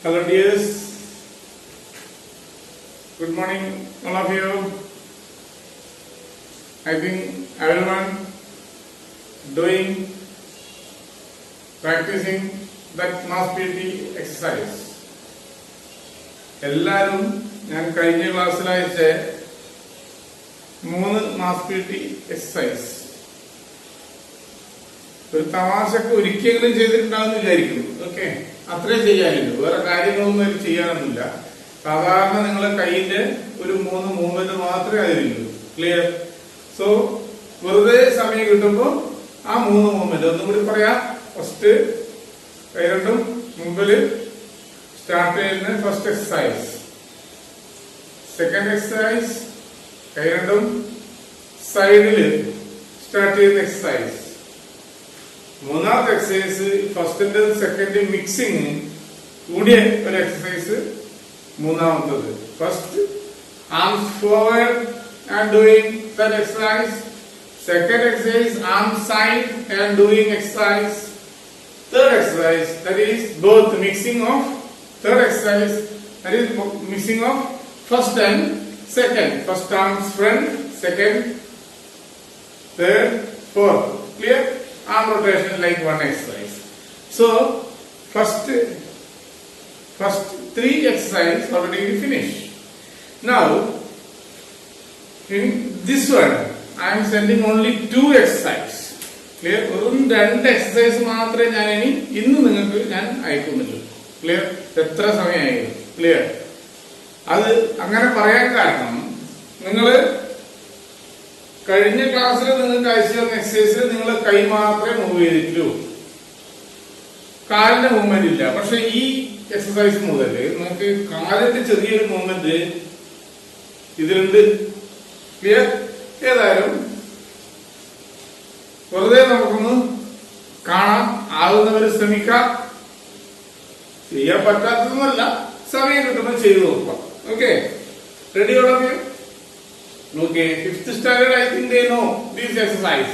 Hello dears, good morning all of you. I think everyone doing, practicing that mass purity exercise. എല്ലാവരും ഞാൻ കഴിഞ്ഞ ക്ലാസ്സിലയച്ച 3 mass period exercise ഒരു തമാശക്ക് ഒരിക്കലും ചെയ്തിട്ടുണ്ടാവുമെന്ന് വിചാരിക്കുന്നു. ഓക്കെ, അത്രേ ചെയ്യാനുള്ളൂ, വേറെ കാര്യങ്ങളൊന്നും ചെയ്യാനൊന്നുമില്ല. സാധാരണ നിങ്ങളെ കയ്യിന്റെ ഒരു 3 മൂവ്മെന്റ് മാത്രമേ അതിലുള്ളൂ. ക്ലിയർ? സോ വെറുതെ സമയം കിട്ടുമ്പോൾ ആ 3 മൂവ്മെന്റ് ഒന്നും കൂടി പറയാം. ഫസ്റ്റ് കൈ രണ്ടും മുമ്പില് സ്റ്റാർട്ട് ചെയ്യുന്ന ഫസ്റ്റ് എക്സസൈസ്. സെക്കൻഡ് എക്സസൈസ് കൈ രണ്ടും സൈഡില് സ്റ്റാർട്ട് ചെയ്യുന്ന എക്സസൈസ്. മൂന്നാമത്തെ എക്സസൈസ് ഫസ്റ്റിന്റെ സെക്കൻഡ് മിക്സിങ് കൂടിയ ഒരു എക്സസൈസ്. മൂന്നാമത്തത് first arms forward and doing that exercise. Second exercise arms side and doing exercise. Third exercise, that is both mixing of third exercise, that is mixing of first and second. First arms front, second, third, fourth. Clear? Arm rotation like one exercise. So first 3 exercises already finished. Now in this one I am sending only 2 exercises. Clear? വെറും 2 exercise മാത്രമേ ഞാൻ ഇന്ന് നിങ്ങൾക്ക് ഞാൻ അയക്കുന്നുള്ളൂ. Clear? എത്ര സമയമായിരുന്നു? Clear? അത് അങ്ങനെ പറയാൻ കാരണം നിങ്ങള് കഴിഞ്ഞ ക്ലാസ്സിൽ നിങ്ങൾക്ക് അയച്ചു തന്ന എക്സസൈസിൽ നിങ്ങൾ കൈ മാത്രമേ മൂവ് ചെയ്തിട്ടുള്ളൂ, കാലിന്റെ മൂവ്മെന്റ് ഇല്ല. പക്ഷെ ഈ എക്സസൈസ് മുതൽ നിങ്ങൾക്ക് കാലിന്റെ ചെറിയൊരു മൂവ്മെന്റ് ഇതിലുണ്ട്. ക്ലിയർ? ഏതായാലും വെറുതെ നമുക്കൊന്ന് കാണാം, ആവുന്നവര് ശ്രമിക്കാം. ചെയ്യാൻ പറ്റാത്തതൊന്നുമല്ല, സമയം കിട്ടുമ്പോൾ ചെയ്തു നോക്കാം. ഓക്കെ, റെഡി ഓളോ? Okay, 5th standard I think they know this exercise,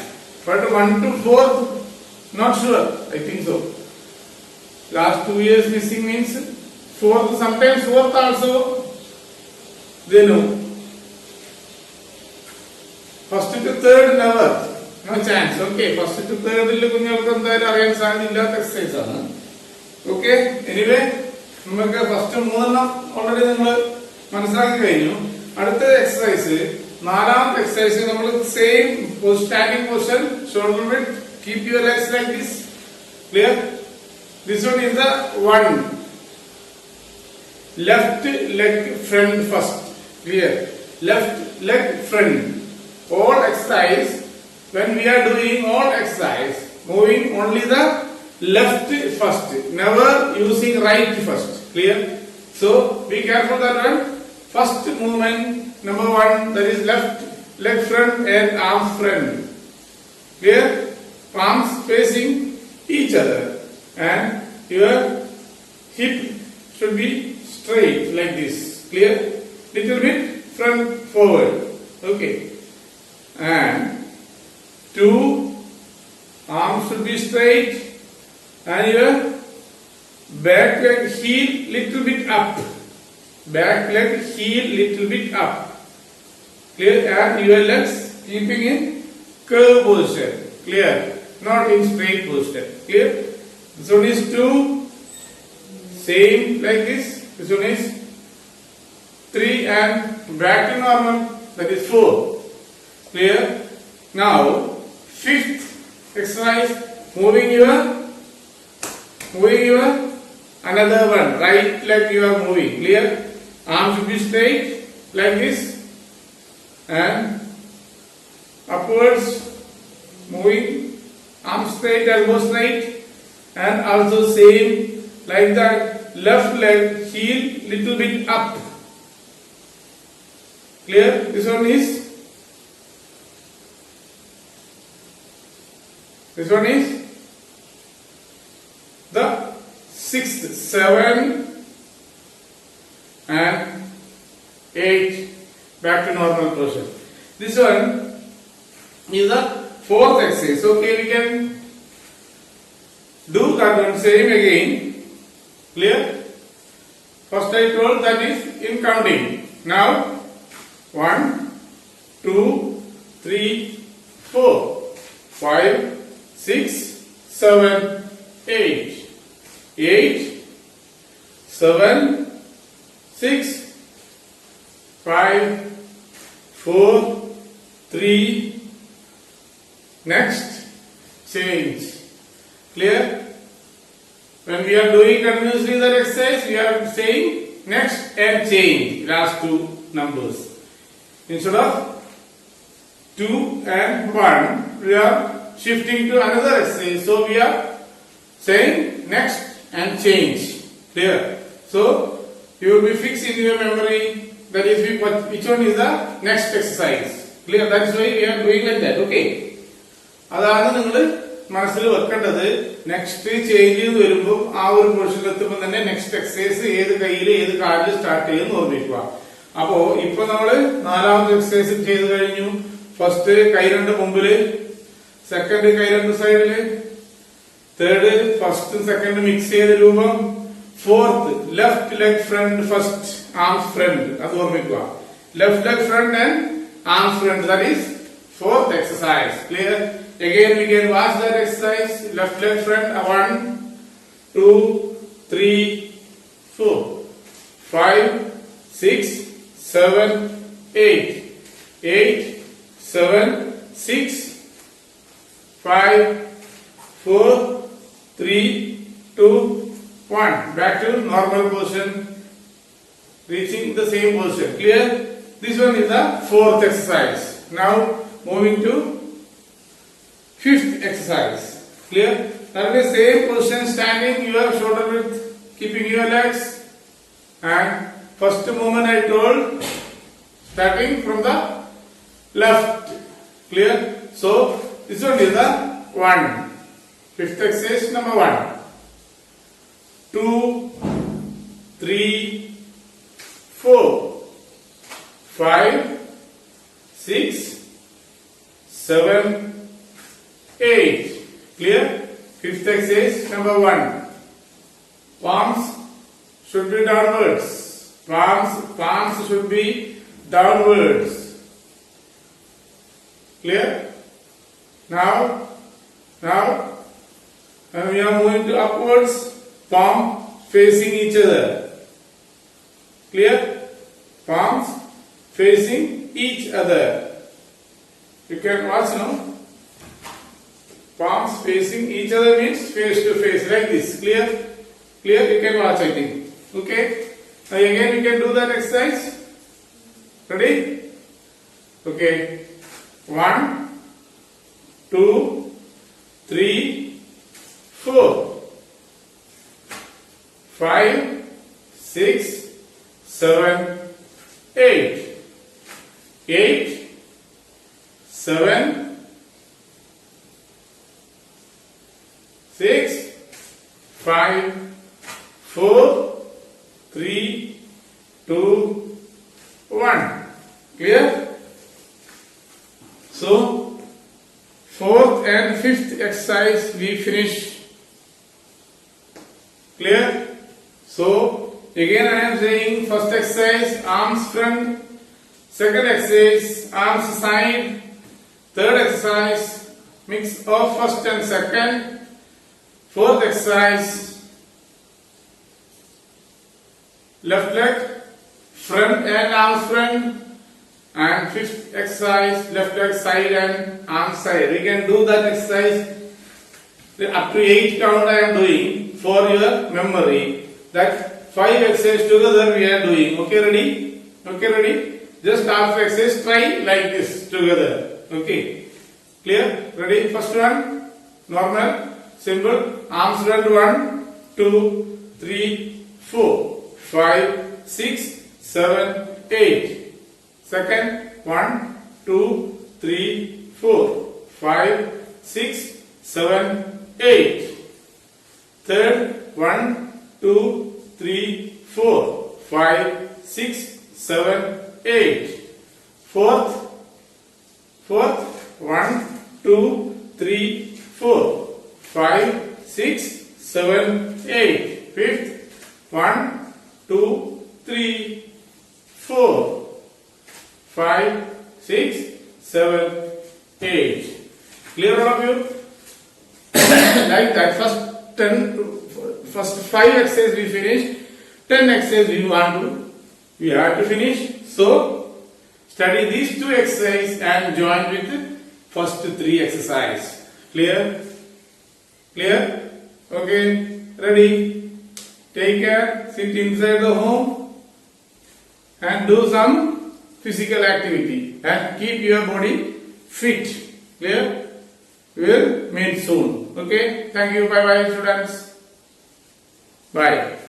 but 1 to 4th not sure. I think so. Last 2 years missing means 4th, sometimes 4th also they know. First to 3rd never. No chance. Okay, first to 3rd കുഞ്ഞുങ്ങൾക്ക് എന്തായാലും അറിയാൻ സാധ്യതയില്ലാത്ത exercise ആണ്. Okay, anyway നമുക്ക് first 3 already നിങ്ങൾ മനസ്സിലാക്കി കഴിഞ്ഞു. അടുത്ത എക്സസൈസ് 4ാമത്തെ എക്സസൈസ് നമ്മൾ same standing position, shoulder width, keep your legs like this. Clear? This one is the 1 left leg front first. Clear? Left leg front. All exercise, when we are doing all exercise, moving only the left first, never using right first. Clear? So be careful that one. First movement number 1, that is left leg front and arms front. Clear? Palms facing each other and your hip should be straight like this. Clear? Little bit front forward. Okay. And 2 arms should be straight and your back leg heel little bit up. Back leg heel little bit up. Clear? And your legs keeping in curve position. Clear? Not in straight position. Clear? This one is 2. Same like this. This one is 3 and back to normal. That is 4. Clear? Now 5th exercise, moving your another one, right leg you are moving. Clear? Arms should be straight like this and upwards, moving arms straight, elbow straight, and also same like that. Left leg heel little bit up. Clear? This one is the 6th, 7 and 8 back to normal position. This one is the 4th exercise. Okay, we can do that one same again. Clear? First I told that is in counting. Now 1, 2, 3, 4, 5, 6, 7, 8. 8, 7, 6, 5, 4, 3. Next, change. Clear? When we are doing continuously that exercise, we are saying next and change last two numbers. Instead of 2 and 1, we are shifting to another exercise. So we are saying next and change. Clear? So you will be fixed in your memory. That is which one is the next exercise. Clear? That's why we are doing like that. Okay. അതാണ് നിങ്ങൾ മനസ്സിൽ വെക്കേണ്ടത്. Next change ചെയ്ത് വരുമ്പോൾ ആ ഒരു പൊസിഷനിൽ എത്തുമ്പോൾ തന്നെ നെക്സ്റ്റ് എക്സസൈസ് ഏത് കയ്യിൽ ഏത് കാലിൽ സ്റ്റാർട്ട് ചെയ്യുമെന്ന് ഓർമ്മിക്കുക. അപ്പോ ഇപ്പൊ നമ്മള് നാലാമത്തെ എക്സസൈസ് ചെയ്ത് കഴിഞ്ഞു. ഫസ്റ്റ് കൈ രണ്ട് മുമ്പില്, സെക്കൻഡ് കൈ രണ്ട് സൈഡില്, തേർഡ് ഫസ്റ്റ് സെക്കൻഡ് മിക്സ് ചെയ്ത രൂപം, fourth left leg front first arms front. അത് ഓർമ്മിക്കുക. Left leg front and arms front. That is fourth exercise. Clear? Again we can watch that exercise. Left leg front. 1, 2, 3, 4, 5, 6, 7, 8. 8, 7, 6, 5, 4, 3, 2, 1. Back to normal position. Reaching the same position. Clear? This one is the fourth exercise. Now moving to fifth exercise. Clear? That is the same position, standing your shoulder width, keeping your legs, and first movement I told starting from the left. Clear? So this one is the 1. Fifth exercise number 1. 2, 3, 4, 5, 6, 7, 8. Clear? Fifth exercise number 1. Palms should be downwards. Palms should be downwards. Clear? Now when we are moving to upwards, palm facing each other. Clear? Palms facing each other. You can watch now. Palms facing each other means face to face like this. Clear? Clear? You can watch, I think. Okay? Now again you can do that exercise. Ready? Okay. 1, 2, 3, 4, 5, 6, 7, 8. 8, 7, 6, 5, 4, 3, 2, 1. Clear? So fourth and fifth exercise we finish. Clear? So again I am saying first exercise arms front, second exercise arms side, third exercise mix of first and second, fourth exercise left leg front and arms front, and fifth exercise left leg side and arm side. We can do that exercise up to 8 count I am doing for your memory. That 5 exercises together we are doing. Okay, ready? Okay, ready? Just after exercise try like this together. Okay. Clear? Ready? First one normal, simple. Arms front. 1, 2, 3, 4, 5, 6, 7, 8. Second 1, 2, 3, 4, 5, 6, 7, 8. Third 1, 2, 3, 4, 5, 6, 7, 8. Fourth 1, 2, 3, 4, 5, 6, 7, 8. Fifth 1, 2, 3, 4, 5, 6, 7, 8. Clear all of you? Like that, first 5 exercises we finished, 10 exercises we have to finish. So study these 2 exercises and join with the first 3 exercises. Clear? Clear? Okay. Ready? Take care. Sit inside the home and do some physical activity and keep your body fit. Clear? We will meet soon. Okay. Thank you. Bye bye, students. Bye.